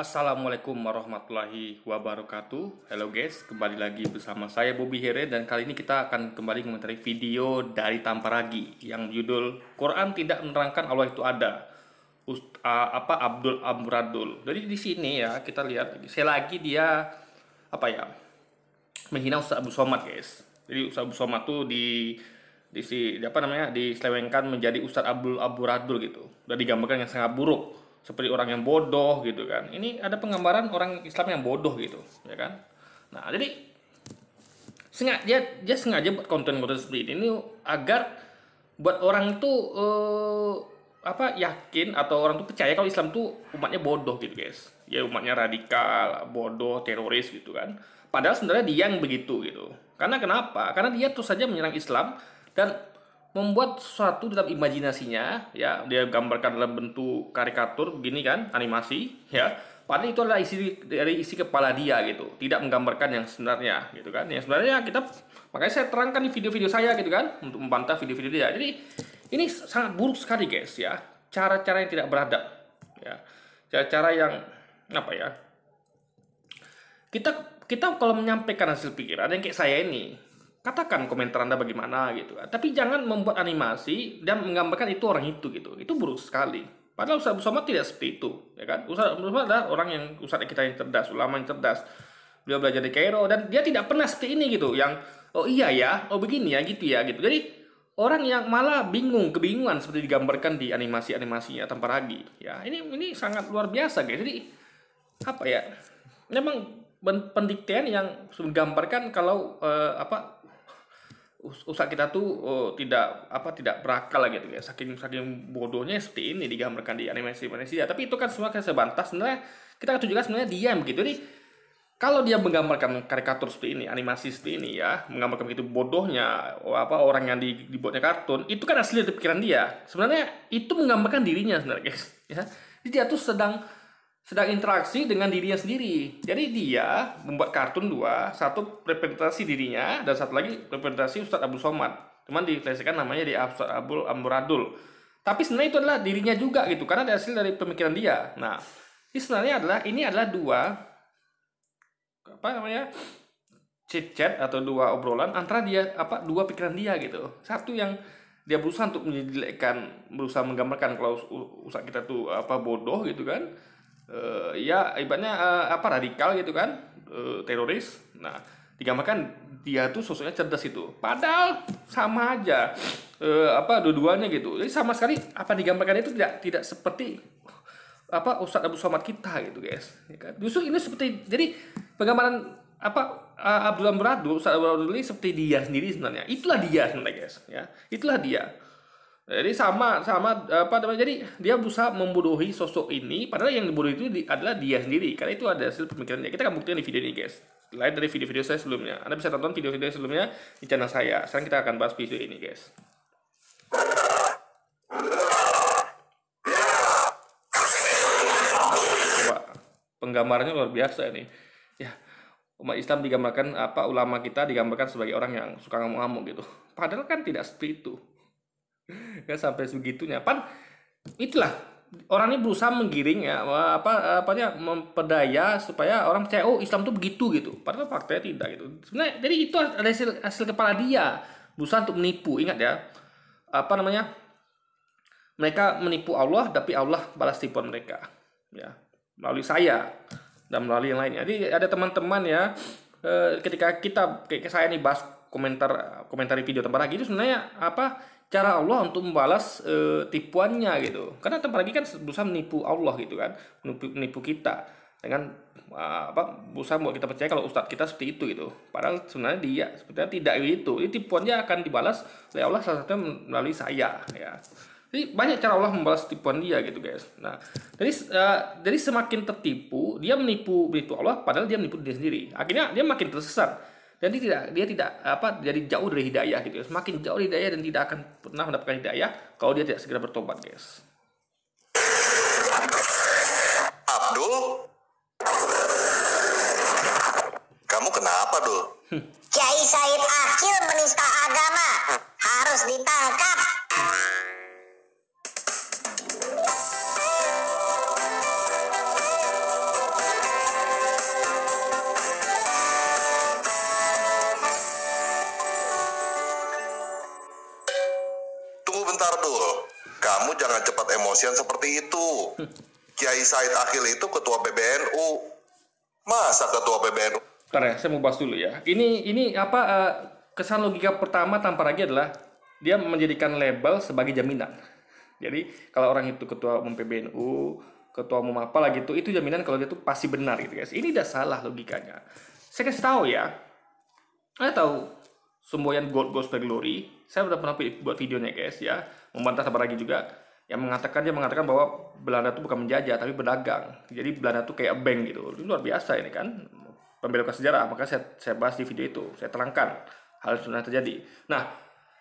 Assalamualaikum warahmatullahi wabarakatuh. Halo guys, kembali lagi bersama saya Bobby Here, dan kali ini kita akan kembali mengomentari video dari Tamparagi yang judul Quran tidak menerangkan Allah itu ada. Abdul Amburadul. Jadi di sini ya kita lihat saya lagi dia menghina Ustaz Abu Somad guys. Jadi Ustaz Abu Somad tuh diselewengkan menjadi Ustaz Abdul Amburadul gitu. Dan digambarkan yang sangat buruk, seperti orang yang bodoh gitu kan. Ini ada penggambaran orang Islam yang bodoh gitu, ya kan. Nah, jadi dia sengaja buat konten-konten seperti ini agar buat orang itu yakin atau orang tuh percaya kalau Islam tuh umatnya bodoh gitu guys. Ya umatnya radikal, bodoh, teroris gitu kan. Padahal sebenarnya dia yang begitu gitu. Karena kenapa? Karena dia terus saja menyerang Islam dan membuat sesuatu dalam imajinasinya, ya dia gambarkan dalam bentuk karikatur begini kan, animasi, ya. Padahal itu adalah isi kepala dia gitu, tidak menggambarkan yang sebenarnya gitu kan. Yang sebenarnya makanya saya terangkan di video-video saya gitu kan, untuk membantah video-video dia. Jadi ini sangat buruk sekali guys ya, cara-cara yang tidak beradab, ya, cara-cara yang kita kalau menyampaikan hasil pikiran yang kayak saya ini, katakan komentar Anda bagaimana gitu kan. Tapi jangan membuat animasi dan menggambarkan itu orang itu gitu. Itu buruk sekali. Padahal Ustaz Abu Somad tidak seperti itu, ya kan? Ustaz Abu Somad adalah orang yang kita yang cerdas, ulama yang cerdas. Beliau belajar di Kairo dan dia tidak pernah seperti ini gitu. Yang oh iya ya, oh begini ya, gitu ya gitu. Jadi orang yang malah kebingungan seperti digambarkan di animasinya Tamparagi. Ya, ini sangat luar biasa guys. Jadi memang pendiktean yang menggambarkan kalau usaha kita tuh tidak berakal gitu ya, saking bodohnya seperti ini digambarkan di animasi Indonesia. Tapi itu kan semua saya bantah. Sebenarnya kita tunjukkan sebenarnya dia begitu. Jadi kalau dia menggambarkan karikatur seperti ini, animasi seperti ini ya, menggambarkan begitu bodohnya orang yang dibuatnya kartun, itu kan asli dari pikiran dia. Sebenarnya itu menggambarkan dirinya sebenarnya guys ya. Jadi dia tuh sedang interaksi dengan dirinya sendiri. Jadi dia membuat kartun satu representasi dirinya dan satu lagi representasi Ustadz Abu Somad. Cuman diplesetkan namanya di Ustadz Abdul Amburadul. Tapi sebenarnya itu adalah dirinya juga gitu, karena ada hasil dari pemikiran dia. Nah, ini sebenarnya ini adalah chit-chat atau dua obrolan antara dua pikiran dia gitu. Satu yang dia berusaha untuk berusaha menggambarkan kalau usaha kita tuh bodoh gitu kan. Ya ibaratnya radikal gitu kan, teroris. Nah, digambarkan dia tuh sosoknya cerdas itu. Padahal sama aja dua-duanya gitu. Jadi sama sekali digambarkan itu tidak seperti Ustadz Abu Somad kita gitu guys, ya kan? Justru ini seperti, jadi penggambaran Abdul Amburadul, Ustadz Abdul ini seperti dia sendiri sebenarnya. Itulah dia sebenarnya guys, ya. Itulah dia. Jadi jadi dia berusaha membodohi sosok ini, padahal yang dibodohi itu adalah dia sendiri, karena itu ada hasil pemikiran dia. Kita akan buktikan di video ini guys, lain dari video-video saya sebelumnya. Anda bisa tonton video-video sebelumnya di channel saya. Sekarang kita akan bahas video ini guys. Coba penggambarannya luar biasa ini ya. Umat Islam digambarkan ulama kita digambarkan sebagai orang yang suka ngamuk-ngamuk gitu, padahal kan tidak seperti itu. Ya, sampai segitunya itulah orang ini berusaha menggiring ya memperdaya supaya orang percaya Islam tuh begitu gitu, padahal faktanya tidak gitu sebenarnya. Jadi itu ada hasil kepala dia, berusaha untuk menipu. Ingat ya, mereka menipu Allah, tapi Allah balas tipuan mereka ya melalui saya dan melalui yang lainnya. Jadi ada teman-teman ya, ketika kayak saya nih bahas komentar video Tamparagi itu sebenarnya cara Allah untuk membalas tipuannya gitu. Karena Tamparagi kan berusaha menipu Allah gitu kan, menipu kita dengan berusaha membuat kita percaya kalau ustadz kita seperti itu gitu. Padahal sebenarnya dia sebenarnya tidak gitu. Ini tipuannya akan dibalas oleh Allah salah satunya melalui saya ya. Jadi banyak cara Allah membalas tipuan dia gitu guys. Nah, jadi semakin tertipu, dia menipu Allah, padahal dia menipu diri sendiri. Akhirnya dia makin tersesat. Dan dia tidak jadi jauh dari hidayah gitu. Semakin jauh dari hidayah dan tidak akan pernah mendapatkan hidayah kalau dia tidak segera bertobat guys. Abdul, kamu kenapa Dul? Kiai Said Akil menista agama, harus ditangkap. kamu jangan cepat emosian seperti itu. Kiai Said Akil itu ketua PBNU. Masa ketua PBNU? Bentar ya, saya mau bahas dulu ya. Ini apa kesan logika pertama tanpa lagi adalah dia menjadikan label sebagai jaminan. Jadi kalau orang itu ketua umum PBNU, ketua umum apa lagi itu jaminan kalau dia tuh pasti benar gitu guys. Ini udah salah logikanya. Saya kasih tahu ya. Anda tahu semboyan Gospel Glory? Saya udah pernah buat videonya guys ya. Membantah sabar lagi juga yang dia mengatakan bahwa Belanda itu bukan menjajah tapi berdagang. Jadi Belanda itu kayak bank gitu. Ini luar biasa ini kan. Pembelokan sejarah, maka saya bahas di video itu. Saya terangkan hal yang sudah terjadi. Nah,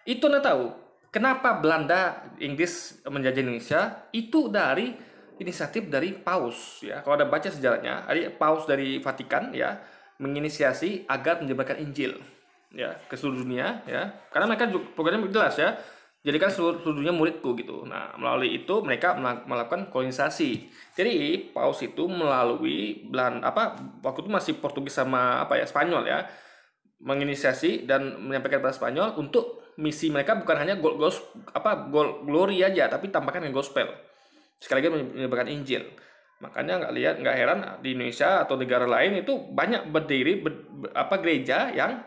itu Anda tahu kenapa Belanda, Inggris menjajah Indonesia? Itu dari inisiatif dari Paus ya. Kalau Anda baca sejarahnya, ada Paus dari Vatikan ya menginisiasi agar menyebarkan Injil ya ke seluruh dunia ya. Karena mereka juga programnya jelas ya. Jadikan seluruh dunia muridku gitu. Nah, melalui itu mereka melakukan kolonisasi. Jadi Paus itu melalui waktu itu masih Portugis sama Spanyol ya, menginisiasi dan menyampaikan pada Spanyol untuk misi mereka bukan hanya glory aja, tapi tampakkan dengan gospel. Sekali lagi menyebarkan Injil. Makanya nggak heran di Indonesia atau negara lain itu banyak berdiri gereja yang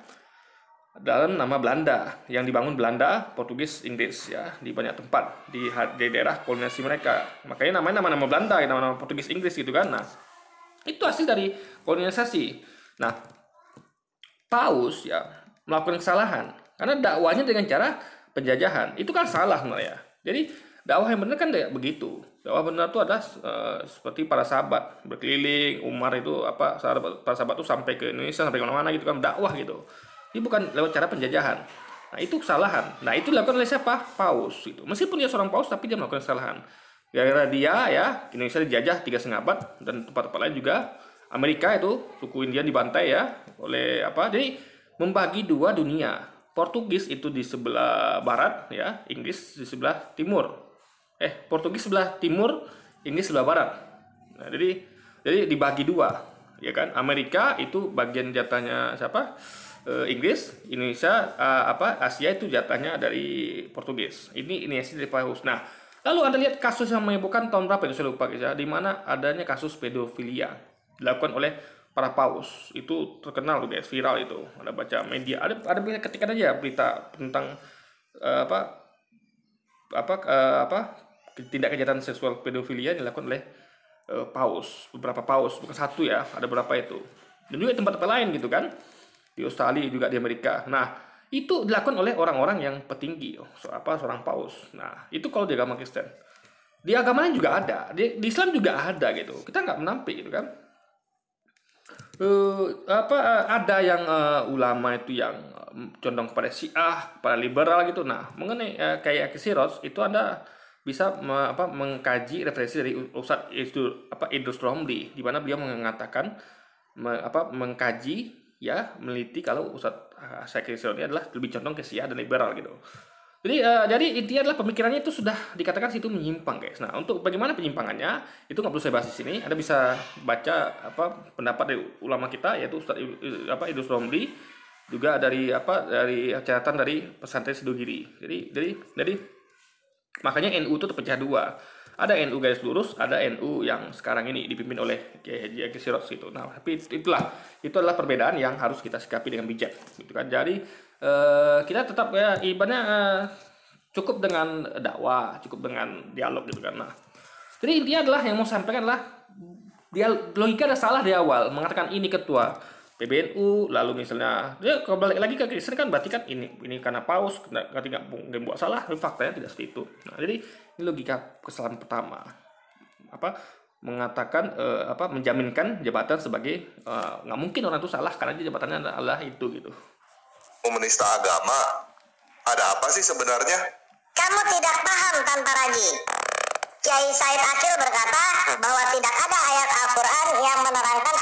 dalam nama Belanda, yang dibangun Belanda, Portugis, Inggris ya di banyak tempat di daerah koloniasi mereka. Makanya namanya nama-nama Belanda, nama-nama Portugis, Inggris gitu kan. Nah, itu hasil dari kolonisasi. Nah, Paus ya melakukan kesalahan karena dakwahnya dengan cara penjajahan. Itu kan salah sebenarnya. Jadi dakwah yang benar kan kayak begitu. Dakwah benar itu adalah seperti para sahabat berkeliling, Umar itu para sahabat itu sampai ke Indonesia, sampai ke mana-mana gitu kan, dakwah gitu. Ini bukan lewat cara penjajahan. Nah, itu kesalahan. Nah, itu dilakukan oleh siapa? Paus gitu. Meskipun dia seorang paus tapi dia melakukan kesalahan. Gara-gara dia ya Indonesia dijajah 3,5 abad dan tempat-tempat lain juga. Amerika itu suku India dibantai ya oleh Jadi membagi dua dunia. Portugis itu di sebelah barat ya, Inggris di sebelah timur. Portugis sebelah timur, Inggris sebelah barat. Nah, jadi dibagi dua, ya kan? Amerika itu bagian jatahnya siapa? Inggris, Indonesia, Asia itu jatahnya dari Portugis. Ini hasil dari Paus. Nah, lalu Anda lihat kasus yang menyebutkan tahun berapa itu saya lupa guys ya, di mana adanya kasus pedofilia dilakukan oleh para paus. Itu terkenal tuh guys, viral itu. Anda baca media, ada ketikkan aja berita tentang tindak kejahatan seksual pedofilia dilakukan oleh paus, beberapa paus, bukan satu ya, ada beberapa itu. Dan juga tempat-tempat lain gitu kan. Di Australia juga di Amerika. Nah, itu dilakukan oleh orang-orang yang petinggi, seorang paus. Nah, itu kalau di agama Kristen. Di agama lain juga ada, di Islam juga ada gitu. Kita nggak menampik gitu kan. Ada yang ulama itu yang condong kepada Syiah, kepada liberal gitu. Nah, mengenai kayak Akisiros itu Anda bisa mengkaji referensi dari Ustadz Idrus Romli, di mana beliau mengatakan mengkaji ya meneliti kalau Ustadz Akisiros ini adalah lebih condong ke Syiah dan liberal gitu. Jadi intinya adalah pemikirannya itu sudah dikatakan situ menyimpang guys. Nah, untuk bagaimana penyimpangannya itu nggak perlu saya bahas di sini. Anda bisa baca pendapat dari ulama kita yaitu Ustadz Idrus Romli, juga dari catatan dari pesantren Sidogiri. Jadi makanya NU itu terpecah dua. Ada NU garis lurus, ada NU yang sekarang ini dipimpin oleh Kiai Haji Akisiros gitu. Nah, tapi itu adalah perbedaan yang harus kita sikapi dengan bijak gitu kan. Jadi kita tetap ya ibaratnya cukup dengan dakwah, cukup dengan dialog gitu kan. Nah, jadi intinya adalah yang mau sampaikan adalah logika ada salah di awal mengatakan ini ketua PBNU, lalu misalnya dia kalau balik lagi ke Kristen kan berarti kan ini karena paus nggak buat salah, tapi faktanya tidak seperti itu. Nah, jadi ini logika kesalahan pertama mengatakan menjaminkan jabatan sebagai nggak mungkin orang itu salah karena dia jabatannya adalah itu gitu. Menista agama, ada apa sih sebenarnya? Kamu tidak paham tanpa ragu. Kiai Said Akil berkata bahwa tidak ada ayat Al-Quran yang menerangkan.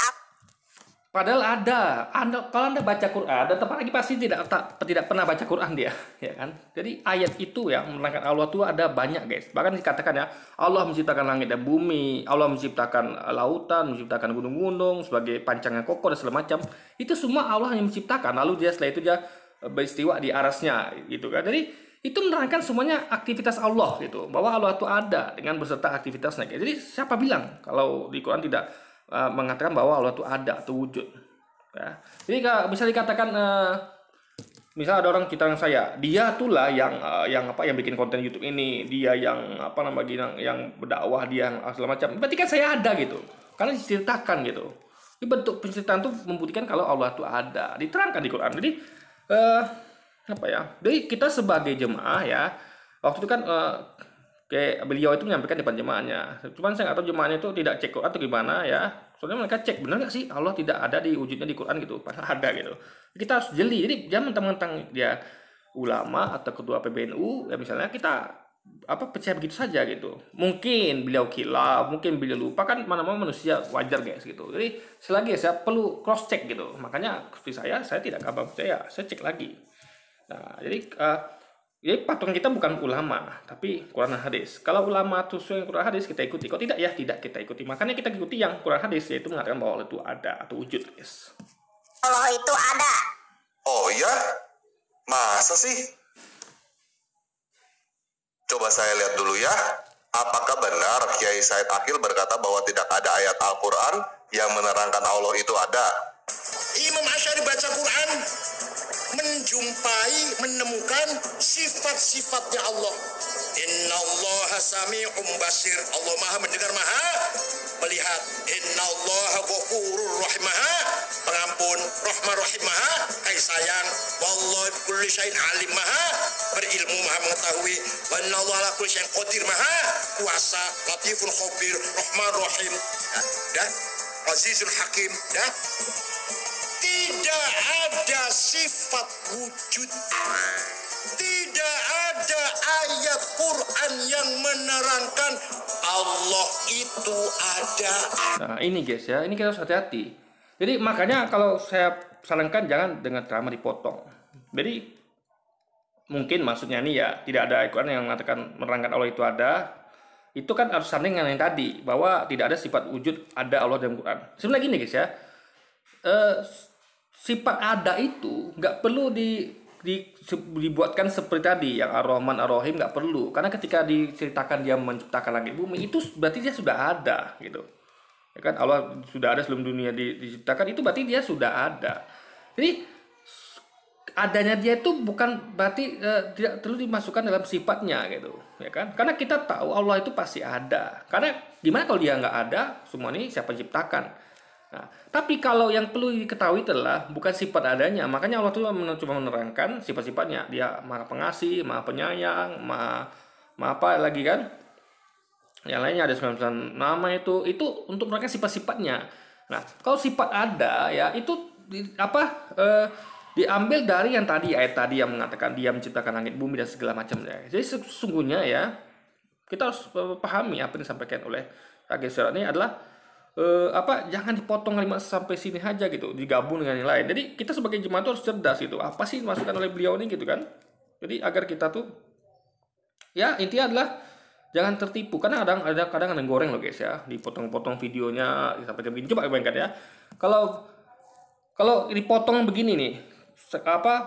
Padahal ada. Kalau Anda baca Quran, dan tempat lagi pasti tidak pernah baca Quran dia, ya kan? Jadi ayat itu ya menerangkan Allah itu ada banyak guys. Bahkan dikatakan ya Allah menciptakan langit dan bumi, Allah menciptakan lautan, menciptakan gunung-gunung sebagai pancangan kokoh dan segala macam. Itu semua Allah yang menciptakan. Lalu setelah itu dia beristiwa di arasnya gitu kan. Jadi itu menerangkan semuanya aktivitas Allah gitu, bahwa Allah itu ada dengan beserta aktivitasnya. Jadi siapa bilang kalau di Quran tidak mengatakan bahwa Allah itu ada atau wujud? Ya. Jadi bisa dikatakan misal ada orang kita yang saya, dia itulah yang bikin konten YouTube ini, dia yang yang berdakwah, dia yang segala macam. Berarti kan saya ada gitu, karena diceritakan gitu. Ini bentuk penceritaan tuh membuktikan kalau Allah itu ada, diterangkan di Quran. Jadi Jadi kita sebagai jemaah ya, waktu itu kan kayak beliau itu menyampaikan di depan jemaahnya. Cuman saya nggak tahu jemaahnya itu tidak cek Quran atau gimana ya. Soalnya mereka cek benar nggak sih Allah tidak ada di wujudnya di Quran gitu, padahal ada gitu. Kita harus jeli. Jadi jangan mentang-mentang dia ulama atau ketua PBNU ya misalnya kita percaya begitu saja gitu. Mungkin beliau khilaf, mungkin beliau lupa, kan mana-mana manusia, wajar guys gitu. Jadi selagi saya perlu cross check gitu. Makanya seperti saya tidak gampang percaya, saya cek lagi. Nah, jadi patokan kita bukan ulama, tapi Quran dan hadis. Kalau ulama itu sesuai Quran hadis kita ikuti, kalau tidak ya tidak kita ikuti. Makanya kita ikuti yang Quran hadis, yaitu mengatakan bahwa Allah itu ada atau wujud, guys. Allah itu ada. Oh ya? Masa sih? Coba saya lihat dulu ya. Apakah benar Kiai Said Akil berkata bahwa tidak ada ayat Al-Quran yang menerangkan Allah itu ada? Imam Asy'ari baca Quran, menemukan sifat-sifatnya Allah. Innallaha sami'un basir. Allah maha mendengar, maha melihat. Innallaha ghafurur rahim, maha pengampun, rahman rahim, maha kasih sayang. Wallahu kulli syai'in alim, maha berilmu, maha mengetahui. Wa innallaha ala kulli syai'in qadir, maha kuasa, latifun khabir, rahman rahim. Dah, azizul hakim. Dah, tidak ada sifat wujud, tidak ada ayat Quran yang menerangkan Allah itu ada. Nah ini guys ya, ini kita harus hati-hati. Jadi makanya kalau saya sarankan jangan dengan ceramah dipotong. Jadi mungkin maksudnya ini ya tidak ada ayat Quran yang mengatakan menerangkan Allah itu ada. Itu kan harus sanding dengan yang tadi, bahwa tidak ada sifat wujud ada Allah dalam Quran. Sebenarnya gini guys ya, sifat ada itu nggak perlu dibuatkan seperti tadi yang Ar-Rahman Ar-Rahim, nggak perlu, karena ketika diceritakan dia menciptakan langit bumi itu berarti dia sudah ada gitu ya kan. Allah sudah ada sebelum dunia diciptakan, itu berarti dia sudah ada. Jadi adanya dia itu bukan berarti tidak perlu dimasukkan dalam sifatnya gitu ya kan, karena kita tahu Allah itu pasti ada. Karena gimana kalau dia nggak ada, semua ini siapa yang ciptakan. Nah, tapi kalau yang perlu diketahui adalah bukan sifat adanya. Makanya Allah tuh cuma menerangkan sifat-sifatnya. Dia maha pengasih, maha penyayang, maha apa lagi kan? Yang lainnya ada 99 nama itu untuk menerangkan sifat-sifatnya. Nah, kalau sifat ada ya itu diambil dari yang tadi, ayat tadi yang mengatakan dia menciptakan langit bumi dan segala macamnya. Jadi sesungguhnya ya kita harus pahami apa yang disampaikan oleh Agil Sirot ini adalah jangan dipotong kalimat sampai sini aja gitu, digabung dengan yang lain. Jadi kita sebagai jemaah itu harus cerdas gitu. Apa sih dimasukkan oleh beliau ini gitu kan? Jadi agar kita tuh ya intinya adalah jangan tertipu, karena kadang ada yang goreng loh guys ya, dipotong-potong videonya disampaikan begini. Coba bayangkan ya, kalau dipotong begini nih,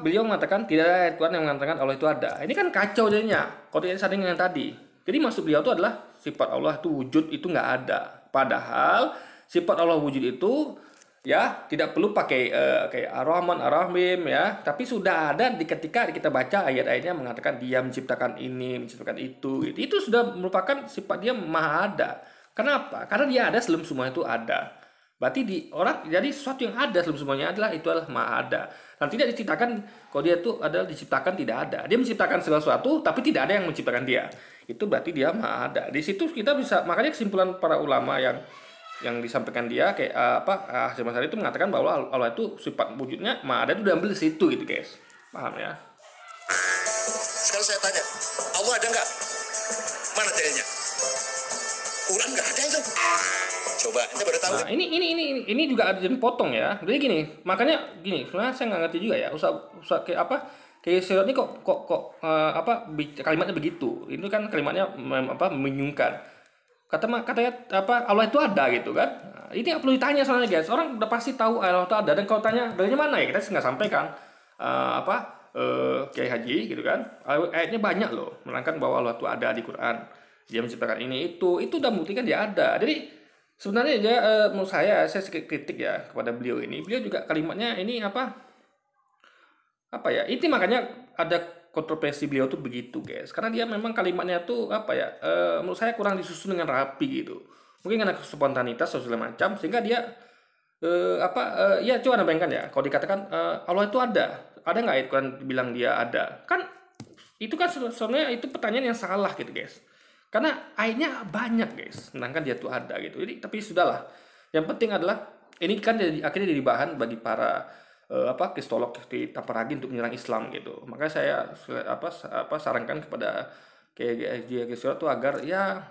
beliau mengatakan tidak ada ayat Quran yang mengatakan Allah itu ada. Ini kan kacau jadinya kalau tidak sanding dengan tadi. Jadi maksud beliau itu adalah sifat Allah itu wujud itu nggak ada. Padahal sifat Allah wujud itu ya tidak perlu pakai kayak Ar-Rahman Ar-Rahim ya, tapi sudah ada ketika kita baca ayat-ayatnya mengatakan dia menciptakan ini, menciptakan itu sudah merupakan sifat dia maha ada. Kenapa? Karena dia ada sebelum semua itu ada. Berarti jadi sesuatu yang ada sebelum semuanya adalah maha ada. Dan tidak diciptakan, kalau dia itu adalah diciptakan tidak ada. Dia menciptakan segala sesuatu tapi tidak ada yang menciptakan dia. Itu berarti dia maha ada. Di situ kita bisa, makanya kesimpulan para ulama yang disampaikan dia kayak Hasyim Asy'ari itu mengatakan bahwa Allah itu sifat wujudnya maha ada, itu diambil di situ gitu guys. Paham ya? Sekarang saya tanya, Allah ada nggak? Mana dalilnya? Quran nggak ada itu. Coba, kita baru tahu. Nah, ini juga ada yang potong ya. Jadi gini, makanya gini, sebenarnya saya nggak ngerti juga ya. Usah kayak Sirot ini kok kalimatnya begitu. Itu kan kalimatnya membingungkan. Katanya Allah itu ada gitu kan. Nah, ini perlu ditanya soalnya guys. Orang udah pasti tahu Allah itu ada, dan kalau tanya dalilnya mana ya, kita nggak sampaikan Kiai Haji gitu kan, ayatnya banyak loh menerangkan bahwa Allah itu ada di Quran, dia menciptakan ini itu udah membuktikan dia ada. Jadi sebenarnya dia menurut saya sedikit kritik ya kepada beliau ini. Beliau juga kalimatnya ini apa ya, itu makanya ada kontroversi beliau tuh begitu guys, karena dia memang kalimatnya tuh apa ya, menurut saya kurang disusun dengan rapi gitu, mungkin karena spontanitas atau segala macam, sehingga dia ya coba anda bayangkan ya, kalau dikatakan Allah itu ada nggak ayat Quran bilang dia ada, kan itu kan sebenarnya itu pertanyaan yang salah gitu guys, karena ayatnya banyak guys menangkan dia tuh ada gitu. Jadi tapi sudahlah, yang penting adalah ini kan akhirnya jadi bahan bagi para kristolog di Taparagi untuk menyerang Islam gitu. Makanya saya sarankan kepada Kiai Haji itu agar ya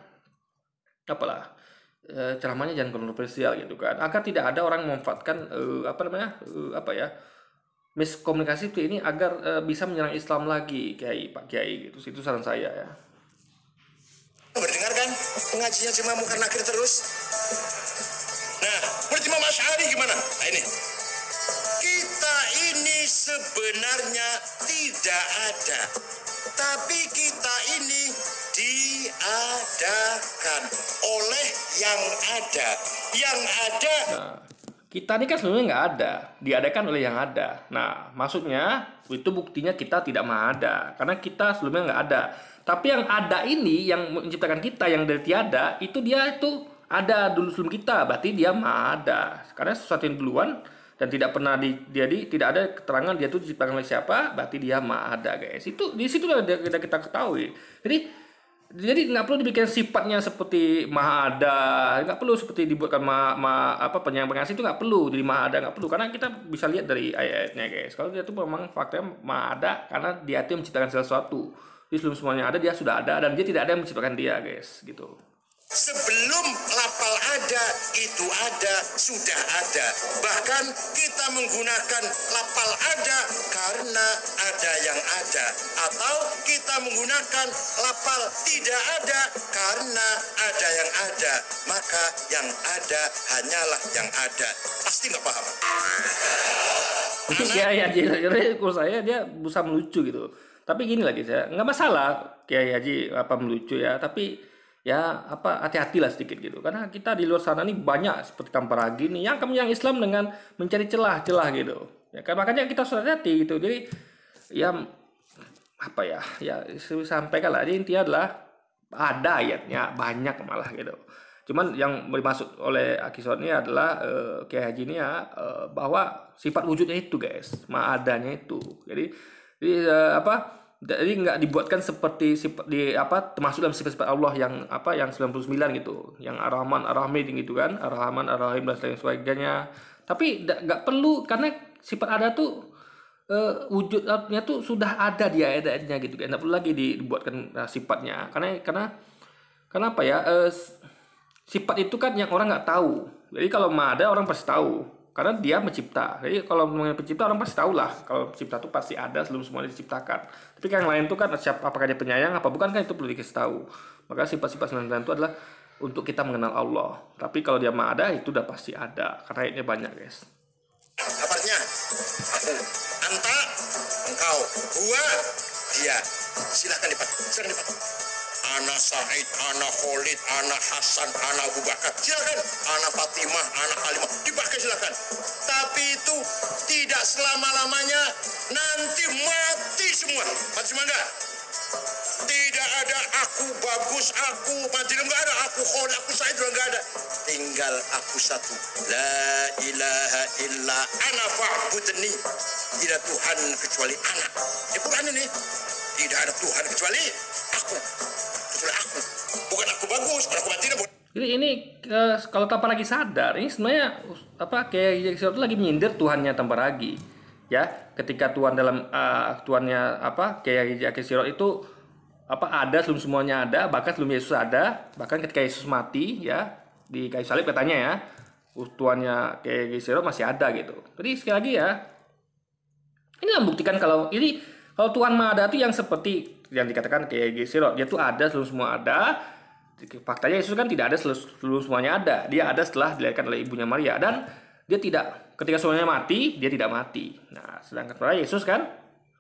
ceramahnya jangan kontroversial gitu kan, agar tidak ada orang memanfaatkan miskomunikasi seperti ini agar bisa menyerang Islam lagi, Pak Kiai gitu. Itu saran saya ya. Mendengarkan pengajinya cuma muka nakir terus. Nah, menurut Imam Asy'ari gimana? Nah ini, kita ini sebenarnya tidak ada, tapi kita ini diadakan oleh yang ada. Yang ada. Nah, kita ini kan sebelumnya nggak ada, diadakan oleh yang ada. Nah, maksudnya itu buktinya kita tidak ada, karena kita sebelumnya nggak ada. Tapi yang ada ini, yang menciptakan kita, yang dari tiada, itu dia itu ada dulu sebelum kita, berarti dia ada. Karena sesuatu yang duluan dan tidak pernah tidak ada keterangan dia itu diciptakan oleh siapa, berarti dia ada guys. Itu di situ kita ketahui. Jadi nggak perlu dibikin sifatnya seperti maha ada, nggak perlu seperti dibuatkan penyayang pengasih, itu nggak perlu jadi maha ada, nggak perlu, karena kita bisa lihat dari ayatnya guys. Kalau dia itu memang faktanya maha ada karena dia itu menciptakan sesuatu. Jadi sebelum semuanya ada, dia sudah ada, dan dia tidak ada yang menciptakan dia guys gitu. Sebelum lapal ada, itu ada, sudah ada. Bahkan kita menggunakan lapal ada karena ada yang ada. Atau kita menggunakan lapal tidak ada karena ada yang ada. Maka yang ada hanyalah yang ada. Pasti nggak paham? Ya, jadi menurut saya dia berusaha melucu gitu. Tapi gini lagi, saya nggak masalah Kiai Haji melucu ya, tapi ya hati-hatilah sedikit gitu, karena kita di luar sana nih banyak seperti Taparagi nih yang Islam dengan mencari celah-celah gitu ya kan, makanya kita harus hati gitu. Jadi ya sampaikan lah, jadi intinya adalah ada ayatnya banyak malah gitu. Cuman yang dimaksud oleh Akisor ini adalah Kiai Haji ini ya, bahwa sifat wujudnya itu guys, adanya itu. Jadi jadi nggak dibuatkan seperti termasuk dalam sifat-sifat Allah yang 99 gitu, yang Ar-Rahman Ar-Rahim gitu kan, Ar-Rahman Ar-Rahim dan sebagainya. Tapi nggak perlu, karena sifat ada tuh wujudnya tuh sudah ada di ayat-ayatnya gitu kan, nggak perlu lagi dibuatkan sifatnya, karena sifat itu kan yang orang nggak tahu. Jadi kalau ada orang pasti tahu, karena dia mencipta. Jadi kalau mengenai pencipta, orang pasti tahu lah kalau pencipta itu pasti ada sebelum semuanya diciptakan. Tapi yang lain itu kan apakah dia penyayang apa bukan, kan itu perlu dikasih tahu. Maka sifat-sifat 99 itu adalah untuk kita mengenal Allah. Tapi kalau dia ada, itu udah pasti ada, karena ini banyak guys. Kabarnya aku, anta, engkau, gua, dia. Silakan dipakai. Ana Said, Ana Khalid, Ana Hasan, Ana Abu Bakar. Silakan. Ana Fatimah, Ana Halimah. Dipakai silakan. Tapi itu tidak selama-lamanya. Nanti mati semua. Mati semua enggak? Tidak ada aku bagus, aku mati enggak ada. Aku Khalid, aku Said juga enggak ada. Tinggal aku satu. La ilaha illa ana fa'budni. Tidak Tuhan kecuali anak. Quran ini. Tidak ada Tuhan kecuali aku. Aku, bukan aku bagus, aku mati. Jadi ini kalau Taparagi sadar, ini sebenarnya kayak Haji itu lagi menyindir Tuhannya Taparagi ya. Ketika Tuhan dalam Tuhannya kayak Haji itu ada sebelum semuanya ada, bahkan sebelum Yesus ada, bahkan ketika Yesus mati ya di kayu salib katanya ya, Tuhannya kayak Haji masih ada gitu. Jadi sekali lagi ya, ini membuktikan kalau Tuhan Maha Ada itu yang seperti yang dikatakan kayak Gesirot, dia tuh ada sebelum semua ada. Faktanya Yesus kan tidak ada sebelum semuanya ada, dia ada setelah dilahirkan oleh ibunya Maria, dan dia tidak, ketika semuanya mati dia tidak mati. Nah sedangkan pada Yesus kan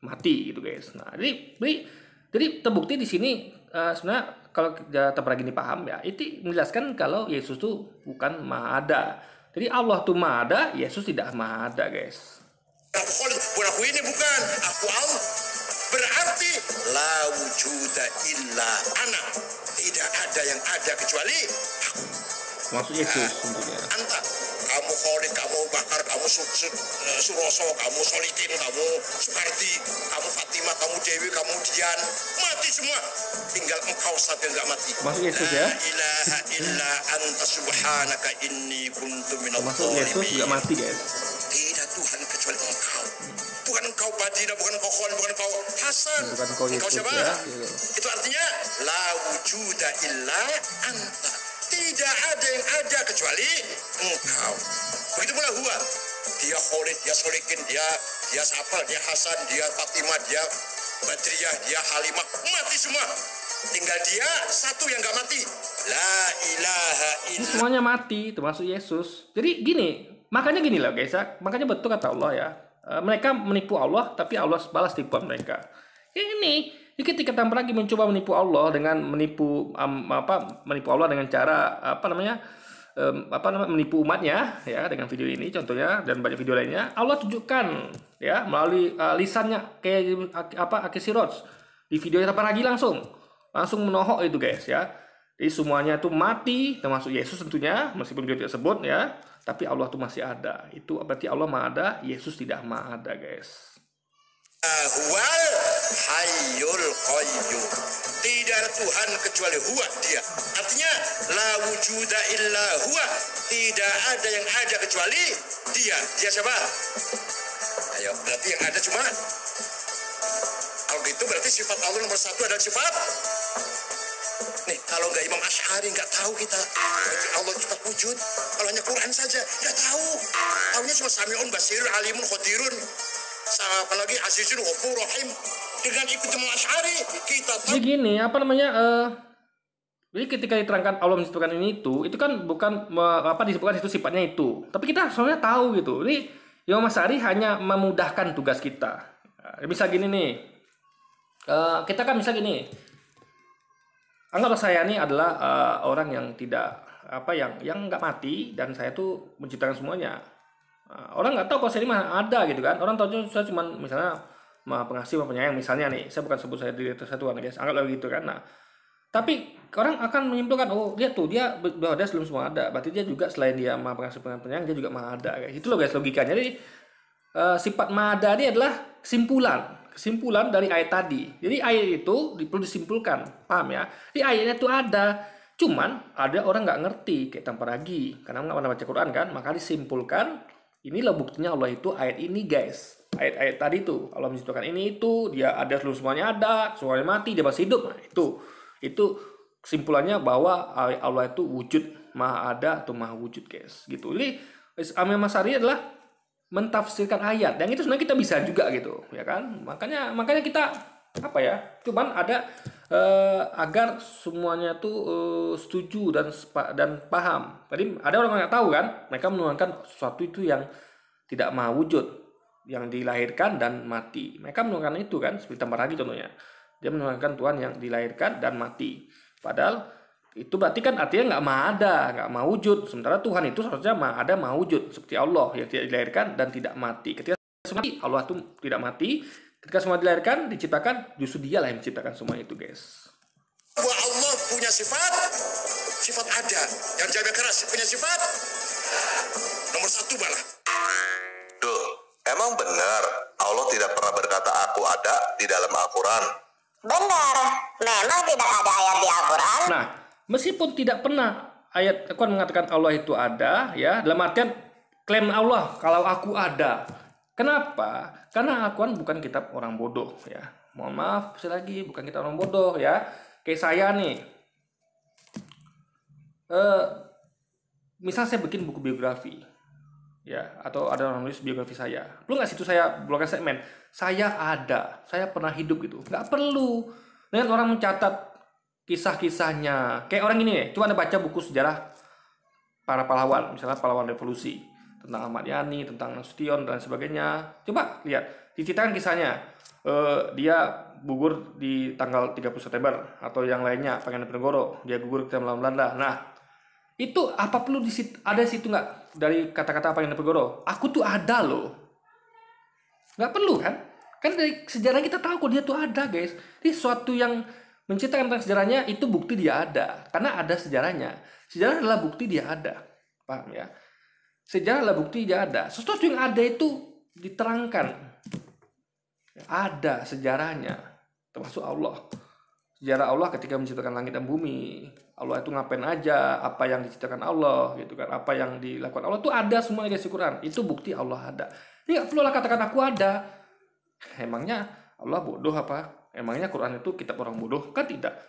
mati gitu guys. Nah, jadi terbukti di sini sebenarnya kalau tanpa lagi dipaham ya, itu menjelaskan kalau Yesus tuh bukan maha ada. Jadi Allah tuh maha ada, Yesus tidak maha ada guys. Aku ini bukan, aku Allah. Berarti la wujuda illa ana. Tidak ada yang ada kecuali aku. Maksud Yesus tentunya. Anta, kamu Khalid, kamu Bakar, kamu Suroso, kamu Solikin, kamu Sukarti, kamu Fatimah, kamu Dewi, kamu Dian, mati semua. Tinggal engkau satu yang nggak mati. Maksud Yesus ya? La ilaha illa anta subhanaka inni kuntu minadh Maksud Yesus juga mati guys. Tidak Tuhan kecuali engkau. Bukan engkau Badina, bukan engkau Khalid, bukan engkau Hasan. Bukan engkau Yesus siapa? ya. Itu artinya la wujuda illa anta. Tidak ada yang ada kecuali engkau. Begitu pula huwa. Dia Khalid, dia Solikin, dia Safal, dia Hasan, dia Fatimah, dia Badriyah, dia Halimah. Mati semua. Tinggal dia satu yang gak mati. La ilaha Ini illa. semuanya mati, termasuk Yesus. Jadi gini, makanya gini lah guys ya. Makanya betul kata Allah ya. Mereka menipu Allah, tapi Allah balas tipuan mereka. Ini ketika tanpa lagi mencoba menipu Allah dengan menipu Allah dengan cara menipu umatnya ya dengan video ini contohnya dan banyak video lainnya. Allah tunjukkan ya melalui lisannya kayak Akisiroj di videonya tanpa lagi langsung menohok itu guys ya. Jadi semuanya itu mati termasuk Yesus tentunya meskipun video tidak sebut ya, tapi Allah tuh masih ada. Itu berarti Allah maha ada, Yesus tidak maha ada guys. Huwal hayyul qayyum. Tidak ada Tuhan kecuali huwa dia. Artinya la wujuda illa huwa. Tidak ada yang ada kecuali dia. Dia siapa? Ayo, berarti yang ada cuma kalau gitu berarti sifat Allah nomor satu adalah sifat. Nih, kalau nggak Imam Asy'ari nggak tahu kita berarti Allah sifat wujud. Kalau hanya Quran saja nggak tahu. Tahunya cuma Sami'un, Basirun, Alimun, Qadirun. Apalagi Azizun, Ghafur, Rahim. Dengan ikut Imam Asy'ari kita tahu. Jadi gini, jadi ketika diterangkan Allah menciptakan ini itu kan bukan disebutkan itu sifatnya itu. Tapi kita sebenarnya tahu gitu. Ini Imam Asy'ari hanya memudahkan tugas kita. Bisa gini nih. Kita kan bisa gini. Anggaplah saya ini adalah orang yang tidak yang nggak mati dan saya tuh menciptakan semuanya. Orang nggak tahu kalau saya ini mah ada gitu kan. Orang tahu saya cuma misalnya Maha Pengasih, Maha Penyayang misalnya nih. Saya bukan sebut saya diri Tuhan guys. Anggaplah gitu kan. Nah, tapi orang akan menyimpulkan lihat tuh dia ada sebelum semua ada. Berarti dia juga selain dia Maha Pengasih, Maha Penyayang dia juga Maha ada. Kayak gitu loh guys logikanya. Jadi sifat Maha ada ini adalah kesimpulan dari ayat tadi. Jadi ayat itu perlu disimpulkan, paham ya? Di ayatnya itu ada, cuman ada orang nggak ngerti kayak tanpa lagi, karena nggak pernah baca Quran kan, maka disimpulkan. Inilah buktinya Allah itu ayat ini guys. Ayat-ayat tadi tuh Allah menciptakan ini itu dia ada semuanya ada, semuanya mati dia masih hidup. Nah itu kesimpulannya bahwa Allah itu wujud, maha ada atau maha wujud guys. Gitu. Jadi Imam Asy'ari adalah mentafsirkan ayat yang itu sebenarnya kita bisa juga gitu ya kan, makanya kita cuman ada agar semuanya tuh setuju dan paham. Tadi ada orang yang nggak tahu kan, mereka menuangkan sesuatu itu yang tidak maha wujud, yang dilahirkan dan mati. Mereka menuangkan itu kan, seperti tambah lagi contohnya dia menuangkan Tuhan yang dilahirkan dan mati, padahal itu berarti kan artinya nggak maha ada, nggak maha wujud. Sementara Tuhan itu seharusnya maha ada, maha wujud seperti Allah yang tidak dilahirkan dan tidak mati. Ketika mati, Allah itu tidak mati. Ketika semua dilahirkan, diciptakan, justru dialah yang menciptakan semua itu guys. Bahwa Allah punya sifat ada. Yang jaga keras punya sifat nomor satu malah. Duh, emang benar Allah tidak pernah berkata aku ada di dalam Al-Quran? Benar, memang tidak ada ayat di Al-Quran. Nah, meskipun tidak pernah ayat Al-Quran mengatakan Allah itu ada, ya dalam artian klaim Allah kalau aku ada. Kenapa? Karena Al-Quran bukan kitab orang bodoh, ya. Mohon maaf, sekali lagi bukan kitab orang bodoh, ya. Kayak saya nih, misal saya bikin buku biografi, ya, atau ada orang nulis biografi saya, perlu nggak situ saya blognya segmen saya ada, saya pernah hidup gitu, nggak perlu. Dengan orang mencatat kisah-kisahnya, kayak orang ini nih, coba Anda baca buku sejarah para pahlawan, misalnya pahlawan revolusi, tentang Ahmad Yani, tentang Nasution dan sebagainya, coba lihat, diceritakan kisahnya. dia gugur di tanggal 30 September atau yang lainnya Pangeran Diponegoro dia gugur ke melawan Belanda. Nah, itu apa perlu ada di situ nggak dari kata-kata Pangeran Diponegoro? Aku tuh ada loh. Nggak perlu kan? Kan dari sejarah kita tahu kok dia tuh ada, guys. Jadi sesuatu yang menceritakan tentang sejarahnya itu bukti dia ada. Karena ada sejarahnya. Sejarah adalah bukti dia ada. Paham ya? Sejarah adalah bukti dia ada. Sesuatu yang ada itu diterangkan. Ada sejarahnya. Termasuk Allah. Sejarah Allah ketika menciptakan langit dan bumi. Allah itu ngapain aja, apa yang diciptakan Allah, gitu kan. Apa yang dilakukan Allah itu ada semua di Quran. Itu bukti Allah ada. Ini nggak perlu lah katakan aku ada. Emangnya Allah bodoh apa? Emangnya Quran itu kitab orang bodoh? Kan tidak.